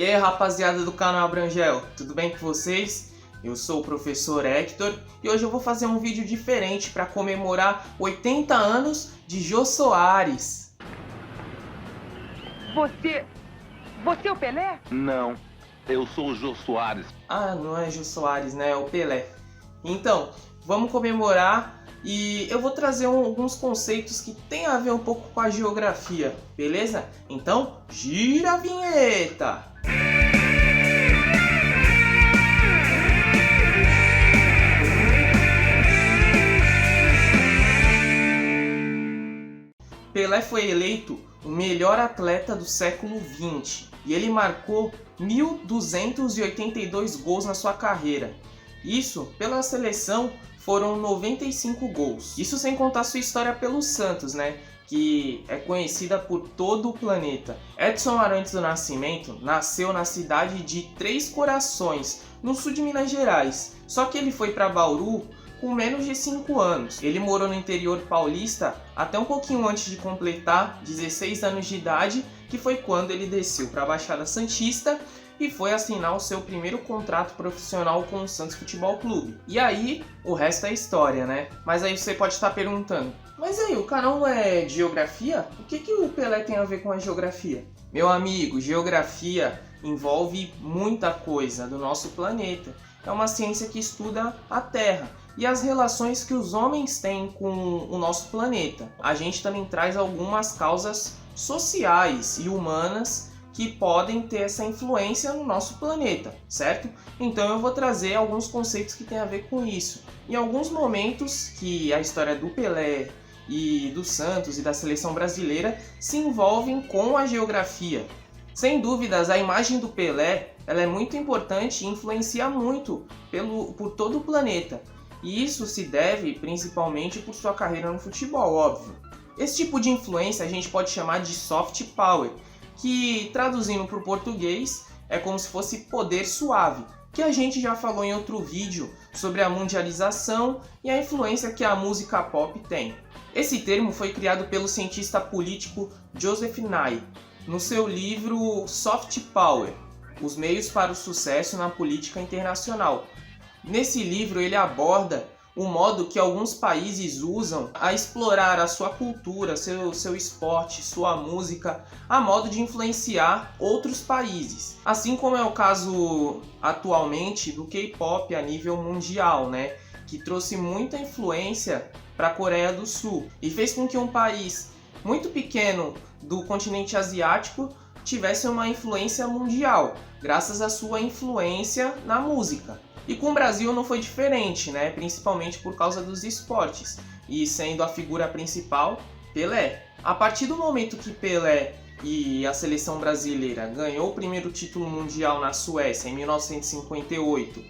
E aí, rapaziada do canal Abrangel, tudo bem com vocês? Eu sou o professor Hector e hoje eu vou fazer um vídeo diferente para comemorar 80 anos de Jô Soares. Você é o Pelé? Não, eu sou o Jô Soares. Ah, não é Jô Soares, né? É o Pelé. Então, vamos comemorar e eu vou trazer alguns conceitos que tem a ver um pouco com a geografia, beleza? Então, gira a vinheta! Pelé foi eleito o melhor atleta do século XX e ele marcou 1.282 gols na sua carreira. Isso, pela seleção, foram 95 gols. Isso sem contar sua história pelo Santos, né? Que é conhecida por todo o planeta. Edson Arantes do Nascimento nasceu na cidade de Três Corações, no sul de Minas Gerais. Só que ele foi para Bauru com menos de 5 anos. Ele morou no interior paulista até um pouquinho antes de completar 16 anos de idade, que foi quando ele desceu para a Baixada Santista e foi assinar o seu primeiro contrato profissional com o Santos Futebol Clube. E aí, o resto é história, né? Mas aí você pode estar perguntando, mas aí, o canal é de geografia? O que o Pelé tem a ver com a geografia? Meu amigo, geografia envolve muita coisa do nosso planeta. É uma ciência que estuda a Terra e as relações que os homens têm com o nosso planeta. A gente também traz algumas causas sociais e humanas que podem ter essa influência no nosso planeta, certo? Então eu vou trazer alguns conceitos que têm a ver com isso. Em alguns momentos que a história do Pelé e do Santos e da seleção brasileira se envolvem com a geografia. Sem dúvidas, a imagem do Pelé ela é muito importante e influencia muito por todo o planeta. E isso se deve principalmente por sua carreira no futebol, óbvio. Esse tipo de influência a gente pode chamar de soft power, que traduzindo para o português é como se fosse poder suave, que a gente já falou em outro vídeo sobre a mundialização e a influência que a música pop tem. Esse termo foi criado pelo cientista político Joseph Nye, no seu livro Soft Power, Os Meios para o Sucesso na Política Internacional. Nesse livro ele aborda o modo que alguns países usam a explorar a sua cultura, seu esporte, sua música, a modo de influenciar outros países. Assim como é o caso atualmente do K-pop a nível mundial, né? Que trouxe muita influência para a Coreia do Sul e fez com que um país muito pequeno do continente asiático tivesse uma influência mundial, graças à sua influência na música. E com o Brasil não foi diferente, né? Principalmente por causa dos esportes, e sendo a figura principal Pelé. A partir do momento que Pelé e a seleção brasileira ganhou o primeiro título mundial na Suécia em 1958,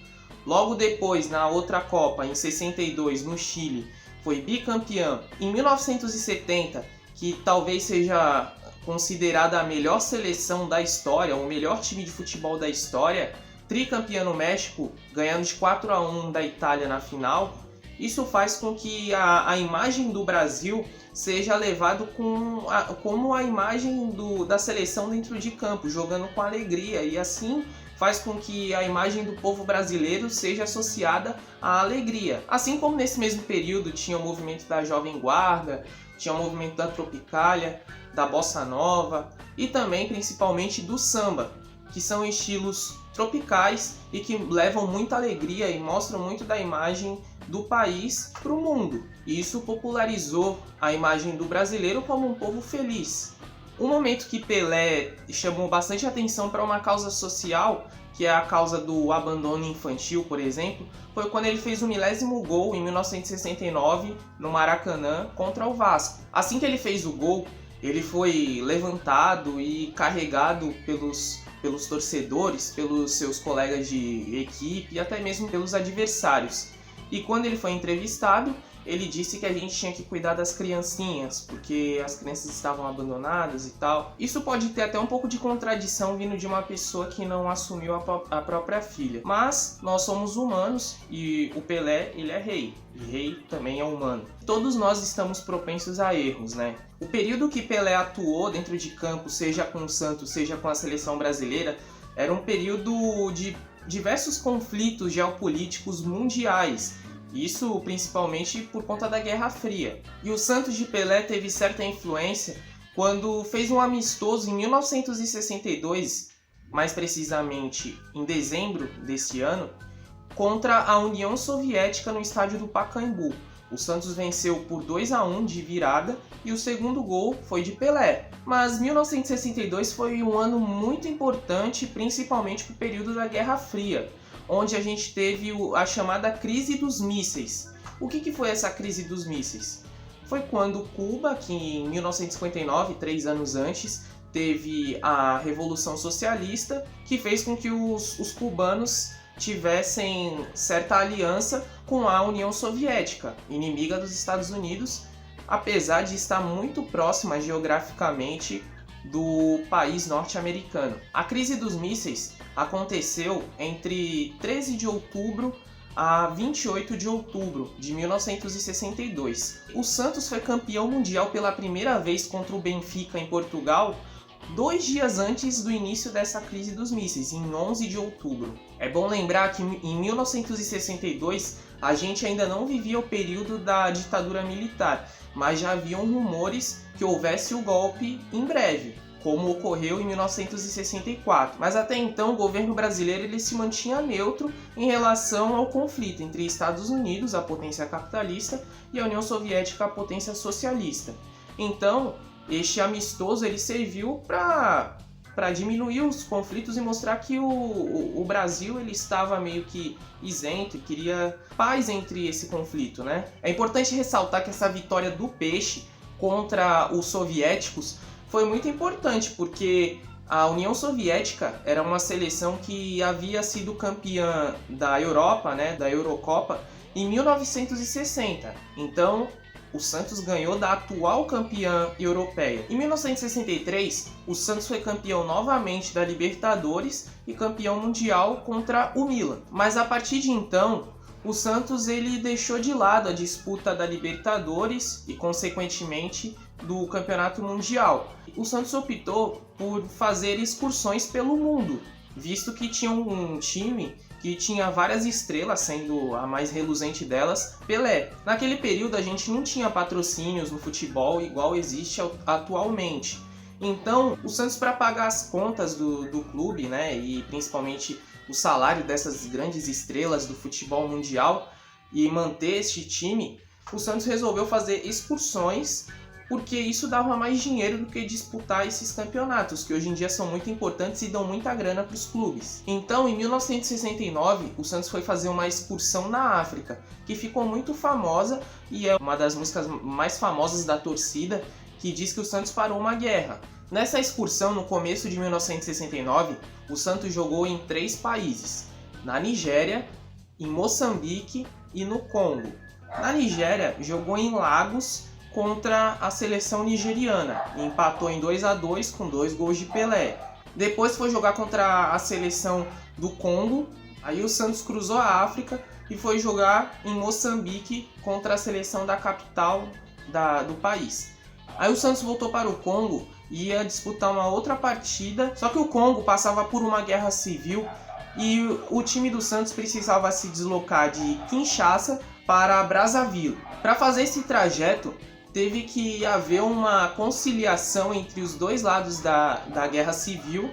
logo depois na outra Copa em 62 no Chile, foi bicampeão. Em 1970, que talvez seja considerada a melhor seleção da história, o melhor time de futebol da história, tricampeão no México, ganhando de 4-1 da Itália na final. Isso faz com que a imagem do Brasil seja levada como a imagem da seleção dentro de campo, jogando com alegria, e assim faz com que a imagem do povo brasileiro seja associada à alegria. Assim como nesse mesmo período tinha o movimento da Jovem Guarda, tinha o movimento da Tropicália, da Bossa Nova e também principalmente do samba, que são estilos tropicais e que levam muita alegria e mostram muito da imagem do país para o mundo. E isso popularizou a imagem do brasileiro como um povo feliz. Um momento que Pelé chamou bastante atenção para uma causa social, que é a causa do abandono infantil, por exemplo, foi quando ele fez o 1000º gol em 1969 no Maracanã contra o Vasco. Assim que ele fez o gol, ele foi levantado e carregado pelos torcedores, pelos seus colegas de equipe e até mesmo pelos adversários. E quando ele foi entrevistado, ele disse que a gente tinha que cuidar das criancinhas, porque as crianças estavam abandonadas e tal. Isso pode ter até um pouco de contradição vindo de uma pessoa que não assumiu a própria filha. Mas nós somos humanos e o Pelé, ele é rei. E rei também é humano. Todos nós estamos propensos a erros, né? O período que Pelé atuou dentro de campo, seja com o Santos, seja com a seleção brasileira, era um período de diversos conflitos geopolíticos mundiais, isso principalmente por conta da Guerra Fria. E o Santos de Pelé teve certa influência quando fez um amistoso em 1962, mais precisamente em dezembro desse ano, contra a União Soviética no estádio do Pacaembu. O Santos venceu por 2-1 de virada e o segundo gol foi de Pelé. Mas 1962 foi um ano muito importante, principalmente para o período da Guerra Fria, onde a gente teve a chamada crise dos mísseis. O que foi essa crise dos mísseis? Foi quando Cuba, que em 1959, 3 anos antes, teve a Revolução Socialista, que fez com que os cubanos tivessem certa aliança com a União Soviética, inimiga dos Estados Unidos, apesar de estar muito próxima geograficamente do país norte-americano. A crise dos mísseis aconteceu entre 13 de outubro a 28 de outubro de 1962. O Santos foi campeão mundial pela primeira vez contra o Benfica em Portugal 2 dias antes do início dessa crise dos mísseis, em 11 de outubro. É bom lembrar que em 1962 a gente ainda não vivia o período da ditadura militar, mas já haviam rumores que houvesse o golpe em breve, como ocorreu em 1964. Mas até então o governo brasileiro ele se mantinha neutro em relação ao conflito entre Estados Unidos, a potência capitalista, e a União Soviética, a potência socialista. Então, este amistoso ele serviu para diminuir os conflitos e mostrar que o Brasil ele estava meio que isento e queria paz entre esse conflito, né? É importante ressaltar que essa vitória do Peixe contra os soviéticos foi muito importante, porque a União Soviética era uma seleção que havia sido campeã da Europa, né, da Eurocopa, em 1960. Então, o Santos ganhou da atual campeã europeia. Em 1963, o Santos foi campeão novamente da Libertadores e campeão mundial contra o Milan. Mas a partir de então, o Santos ele deixou de lado a disputa da Libertadores e, consequentemente, do Campeonato Mundial. O Santos optou por fazer excursões pelo mundo, visto que tinha um time que tinha várias estrelas, sendo a mais reluzente delas, Pelé. Naquele período a gente não tinha patrocínios no futebol igual existe atualmente. Então, o Santos, para pagar as contas do clube, né, e principalmente o salário dessas grandes estrelas do futebol mundial e manter este time, o Santos resolveu fazer excursões, porque isso dava mais dinheiro do que disputar esses campeonatos, que hoje em dia são muito importantes e dão muita grana para os clubes. Então, em 1969, o Santos foi fazer uma excursão na África, que ficou muito famosa e é uma das músicas mais famosas da torcida, que diz que o Santos parou uma guerra. Nessa excursão, no começo de 1969, o Santos jogou em 3 países: na Nigéria, em Moçambique e no Congo. Na Nigéria, jogou em Lagos contra a seleção nigeriana e empatou em 2-2 com 2 gols de Pelé. Depois foi jogar contra a seleção do Congo, aí o Santos cruzou a África e foi jogar em Moçambique contra a seleção da capital do país. Aí o Santos voltou para o Congo e ia disputar uma outra partida, só que o Congo passava por uma guerra civil e o time do Santos precisava se deslocar de Kinshasa para Brazzaville. Para fazer esse trajeto, teve que haver uma conciliação entre os dois lados da guerra civil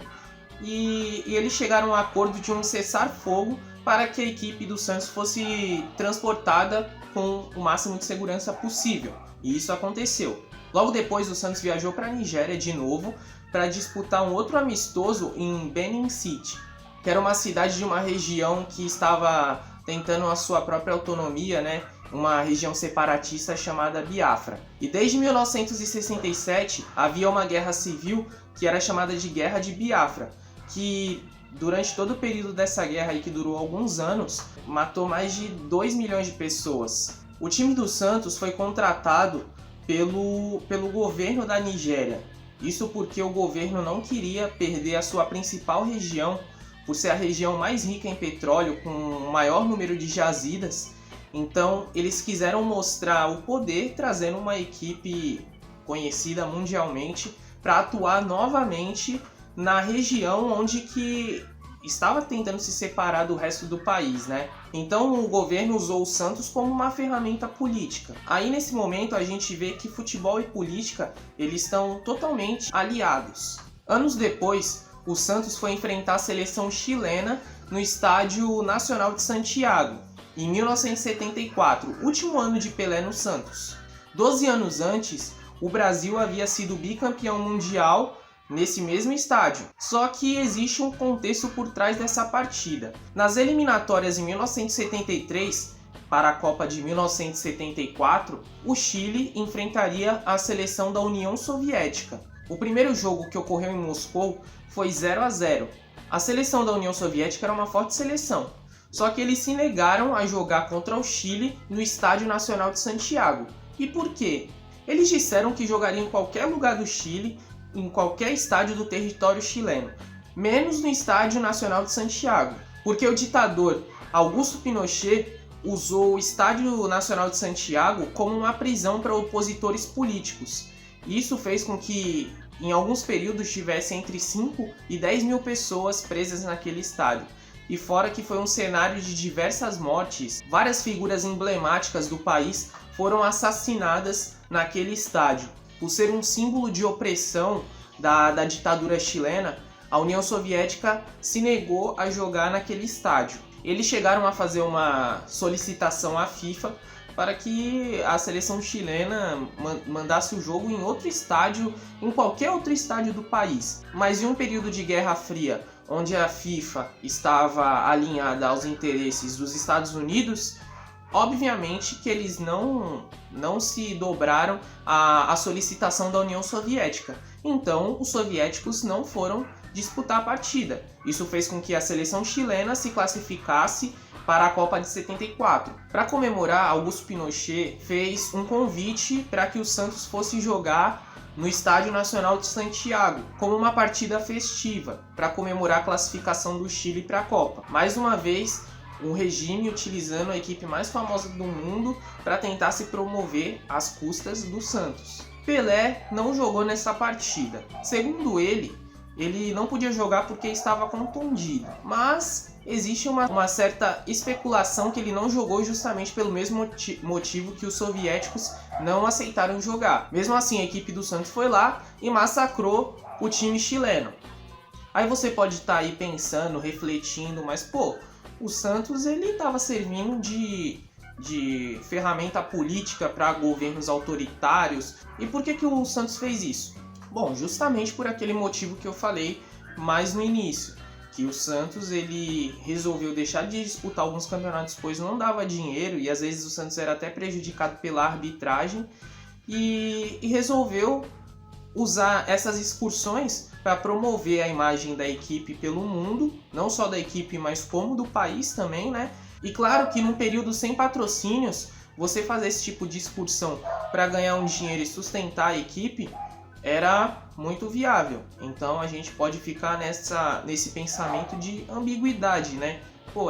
e eles chegaram a um acordo de um cessar-fogo para que a equipe do Santos fosse transportada com o máximo de segurança possível. E isso aconteceu. Logo depois, o Santos viajou para a Nigéria de novo para disputar um outro amistoso em Benin City, que era uma cidade de uma região que estava tentando a sua própria autonomia, né? Uma região separatista chamada Biafra. E desde 1967 havia uma guerra civil que era chamada de Guerra de Biafra, que durante todo o período dessa guerra, aí, que durou alguns anos, matou mais de 2 milhões de pessoas. O time do Santos foi contratado pelo governo da Nigéria. Isso porque o governo não queria perder a sua principal região, por ser a região mais rica em petróleo, com o maior número de jazidas. Então, eles quiseram mostrar o poder, trazendo uma equipe conhecida mundialmente para atuar novamente na região onde que estava tentando se separar do resto do país, né? Então o governo usou o Santos como uma ferramenta política. Aí nesse momento a gente vê que futebol e política eles estão totalmente aliados. Anos depois, o Santos foi enfrentar a seleção chilena no Estádio Nacional de Santiago, em 1974, último ano de Pelé no Santos. 12 anos antes, o Brasil havia sido bicampeão mundial nesse mesmo estádio. Só que existe um contexto por trás dessa partida. Nas eliminatórias em 1973, para a Copa de 1974, o Chile enfrentaria a seleção da União Soviética. O primeiro jogo que ocorreu em Moscou foi 0-0. A seleção da União Soviética era uma forte seleção, só que eles se negaram a jogar contra o Chile no Estádio Nacional de Santiago. E por quê? Eles disseram que jogariam em qualquer lugar do Chile, em qualquer estádio do território chileno, menos no Estádio Nacional de Santiago, porque o ditador Augusto Pinochet usou o Estádio Nacional de Santiago como uma prisão para opositores políticos. Isso fez com que, em alguns períodos, tivesse entre 5 e 10 mil pessoas presas naquele estádio. E fora que foi um cenário de diversas mortes, várias figuras emblemáticas do país foram assassinadas naquele estádio. Por ser um símbolo de opressão da ditadura chilena, a União Soviética se negou a jogar naquele estádio. Eles chegaram a fazer uma solicitação à FIFA para que a seleção chilena mandasse o jogo em outro estádio, em qualquer outro estádio do país. Mas em um período de Guerra Fria, onde a FIFA estava alinhada aos interesses dos Estados Unidos, obviamente que eles não se dobraram à solicitação da União Soviética. Então, os soviéticos não foram disputar a partida. Isso fez com que a seleção chilena se classificasse para a Copa de 74. Para comemorar, Augusto Pinochet fez um convite para que o Santos fosse jogar no Estádio Nacional de Santiago, como uma partida festiva, para comemorar a classificação do Chile para a Copa. Mais uma vez, um regime utilizando a equipe mais famosa do mundo para tentar se promover às custas do Santos. Pelé não jogou nessa partida. Segundo ele não podia jogar porque estava contundido, mas existe uma certa especulação que ele não jogou justamente pelo mesmo motivo que os soviéticos não aceitaram jogar. Mesmo assim, a equipe do Santos foi lá e massacrou o time chileno. Aí você pode estar aí pensando, refletindo, mas o Santos ele estava servindo de ferramenta política para governos autoritários. E por que o Santos fez isso? Bom, justamente por aquele motivo que eu falei mais no início, que o Santos ele resolveu deixar de disputar alguns campeonatos, pois não dava dinheiro e às vezes o Santos era até prejudicado pela arbitragem, e resolveu usar essas excursões para promover a imagem da equipe pelo mundo, não só da equipe, mas como do país também, né? E claro que num período sem patrocínios, você fazer esse tipo de excursão para ganhar um dinheiro e sustentar a equipe era muito viável. Então a gente pode ficar nesse pensamento de ambiguidade, né?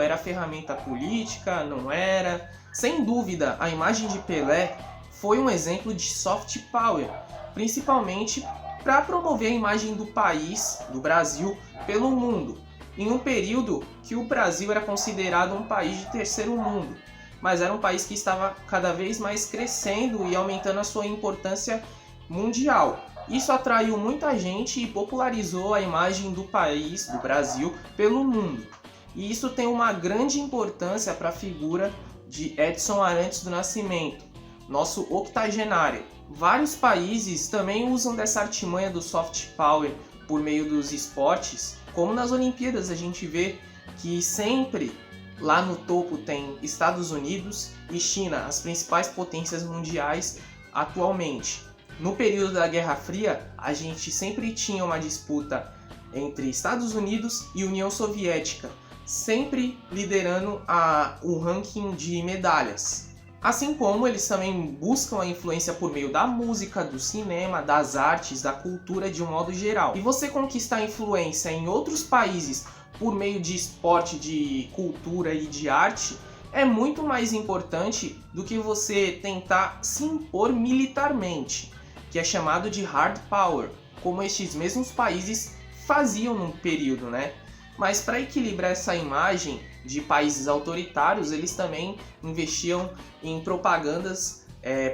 Era ferramenta política, não era? Sem dúvida, a imagem de Pelé foi um exemplo de soft power, principalmente para promover a imagem do país, do Brasil, pelo mundo, em um período que o Brasil era considerado um país de terceiro mundo, mas era um país que estava cada vez mais crescendo e aumentando a sua importância mundial. Isso atraiu muita gente e popularizou a imagem do país, do Brasil, pelo mundo. E isso tem uma grande importância para a figura de Edson Arantes do Nascimento, nosso octogenário. Vários países também usam dessa artimanha do soft power por meio dos esportes, como nas Olimpíadas a gente vê que sempre lá no topo tem Estados Unidos e China, as principais potências mundiais atualmente. No período da Guerra Fria, a gente sempre tinha uma disputa entre Estados Unidos e União Soviética, sempre liderando o ranking de medalhas. Assim como eles também buscam a influência por meio da música, do cinema, das artes, da cultura de um modo geral. E você conquistar influência em outros países por meio de esporte, de cultura e de arte é muito mais importante do que você tentar se impor militarmente, que é chamado de hard power, como estes mesmos países faziam num período, né? Mas para equilibrar essa imagem de países autoritários, eles também investiam em propagandas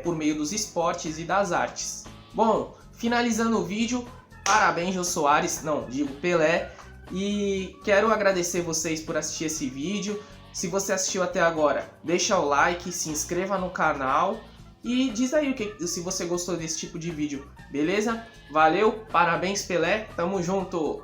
por meio dos esportes e das artes. Bom, finalizando o vídeo, parabéns Jô Soares, não, digo Pelé, e quero agradecer vocês por assistir esse vídeo. Se você assistiu até agora, deixa o like, se inscreva no canal e diz aí se você gostou desse tipo de vídeo, beleza? Valeu, parabéns Pelé, tamo junto!